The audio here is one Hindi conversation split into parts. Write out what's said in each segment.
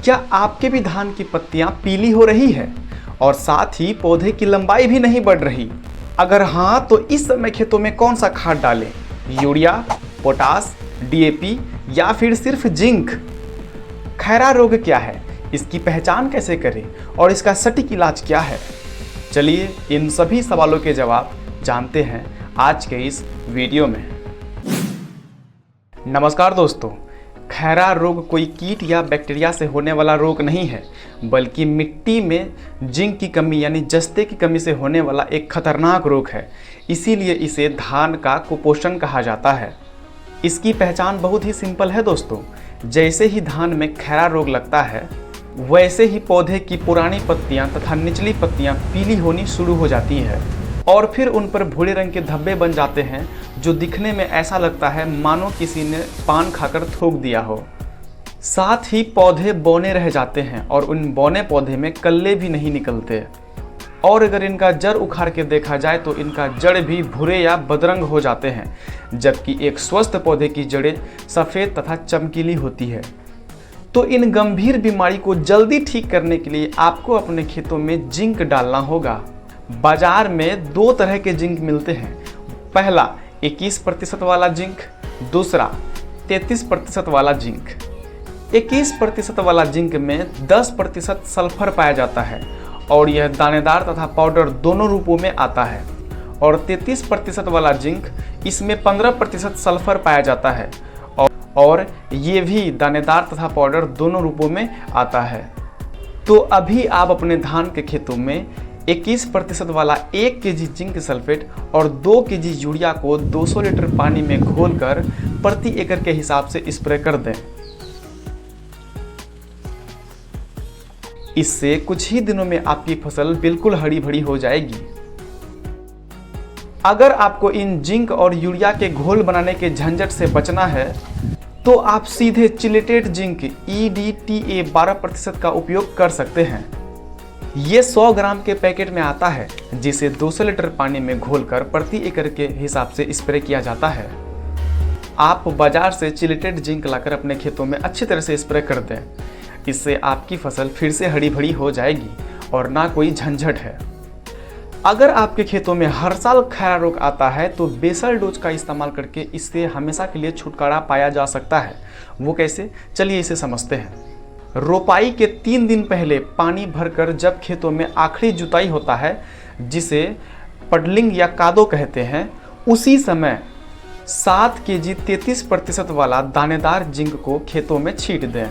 क्या आपके भी धान की पत्तियां पीली हो रही है और साथ ही पौधे की लंबाई भी नहीं बढ़ रही? अगर हाँ, तो इस समय खेतों में कौन सा खाद डालें? यूरिया, पोटास, डीएपी या फिर सिर्फ जिंक? खैरा रोग क्या है, इसकी पहचान कैसे करें और इसका सटीक इलाज क्या है? चलिए इन सभी सवालों के जवाब जानते हैं आज के इस वीडियो में। नमस्कार दोस्तों, खैरा रोग कोई कीट या बैक्टीरिया से होने वाला रोग नहीं है, बल्कि मिट्टी में जिंक की कमी यानी जस्ते की कमी से होने वाला एक खतरनाक रोग है। इसीलिए इसे धान का कुपोषण कहा जाता है। इसकी पहचान बहुत ही सिंपल है दोस्तों। जैसे ही धान में खैरा रोग लगता है, वैसे ही पौधे की पुरानी पत्तियां तथा निचली पत्तियां पीली होनी शुरू हो जाती है और फिर उन पर भूरे रंग के धब्बे बन जाते हैं, जो दिखने में ऐसा लगता है मानो किसी ने पान खाकर थूक दिया हो। साथ ही पौधे बौने रह जाते हैं और उन बौने पौधे में कल्ले भी नहीं निकलते। और अगर इनका जड़ उखाड़ के देखा जाए तो इनका जड़ भी भूरे या बदरंग हो जाते हैं, जबकि एक स्वस्थ पौधे की जड़ें सफ़ेद तथा चमकीली होती है। तो इन गंभीर बीमारी को जल्दी ठीक करने के लिए आपको अपने खेतों में जिंक डालना होगा। बाजार में दो तरह के जिंक मिलते हैं। पहला 21% वाला जिंक, दूसरा 33% वाला जिंक। 21% वाला जिंक में 10% सल्फर पाया जाता है और यह दानेदार तथा पाउडर दोनों रूपों में आता है। और 33% वाला जिंक, इसमें 15% सल्फर पाया जाता है और ये भी दानेदार तथा पाउडर दोनों रूपों में आता है। तो अभी आप अपने धान के खेतों में 21% वाला 1 kg जिंक सल्फेट और 2 kg यूरिया को 200 लीटर पानी में घोलकर प्रति एकड़ के हिसाब से स्प्रे कर दें। इससे कुछ ही दिनों में आपकी फसल बिल्कुल हरी भरी हो जाएगी। अगर आपको इन जिंक और यूरिया के घोल बनाने के झंझट से बचना है, तो आप सीधे चिलेटेड जिंक EDTA 12% का उपयोग कर सकते हैं। ये 100 ग्राम के पैकेट में आता है, जिसे 200 लीटर पानी में घोलकर प्रति एकड़ के हिसाब से स्प्रे किया जाता है। आप बाजार से चिलेटेड जिंक लाकर अपने खेतों में अच्छी तरह से स्प्रे कर दें। इससे आपकी फसल फिर से हरी भरी हो जाएगी और ना कोई झंझट है। अगर आपके खेतों में हर साल खैरा रोग आता है, तो बेसल डोज का इस्तेमाल करके इससे हमेशा के लिए छुटकारा पाया जा सकता है। वो कैसे, चलिए इसे समझते हैं। रोपाई के 3 दिन पहले पानी भरकर जब खेतों में आखिरी जुताई होता है, जिसे पडलिंग या कादो कहते हैं, उसी समय 7 kg 33% वाला दानेदार जिंक को खेतों में छींट दें।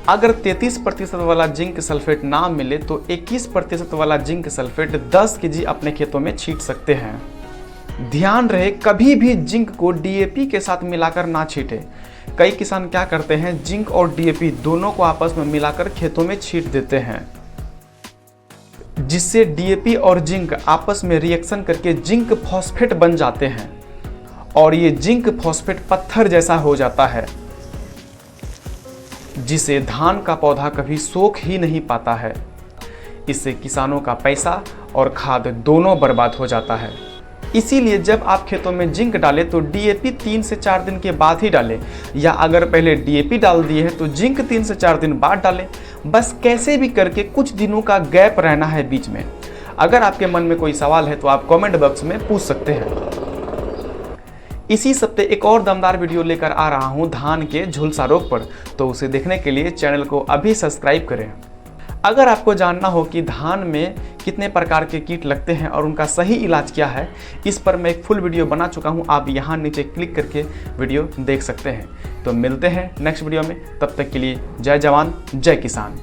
अगर 33% वाला जिंक सल्फेट ना मिले तो 21% वाला जिंक सल्फेट 10 kg अपने खेतों में छींट सकते हैं। ध्यान रहे, कभी भी जिंक को डीएपी के साथ मिलाकर ना छींटे। कई किसान क्या करते हैं, जिंक और डीएपी दोनों को आपस में मिलाकर खेतों में छींट देते हैं, जिससे डीएपी और जिंक आपस में रिएक्शन करके जिंक फॉस्फेट बन जाते हैं और ये जिंक फॉस्फेट पत्थर जैसा हो जाता है, जिसे धान का पौधा कभी सोख ही नहीं पाता है। इससे किसानों का पैसा और खाद दोनों बर्बाद हो जाता है। इसीलिए जब आप खेतों में जिंक डालें तो डीएपी 3 से 4 दिन के बाद ही डालें, या अगर पहले डीएपी डाल दिए है तो जिंक 3 से 4 दिन बाद डालें। बस कैसे भी करके कुछ दिनों का गैप रहना है बीच में। अगर आपके मन में कोई सवाल है तो आप कमेंट बॉक्स में पूछ सकते हैं। इसी सप्ताह एक और दमदार वीडियो लेकर आ रहा हूं धान के झुलसा रोग पर, तो उसे देखने के लिए चैनल को अभी सब्सक्राइब करें। अगर आपको जानना हो कि धान में कितने प्रकार के कीट लगते हैं और उनका सही इलाज क्या है, इस पर मैं एक फुल वीडियो बना चुका हूं। आप यहां नीचे क्लिक करके वीडियो देख सकते हैं। तो मिलते हैं नेक्स्ट वीडियो में, तब तक के लिए जय जवान जय किसान।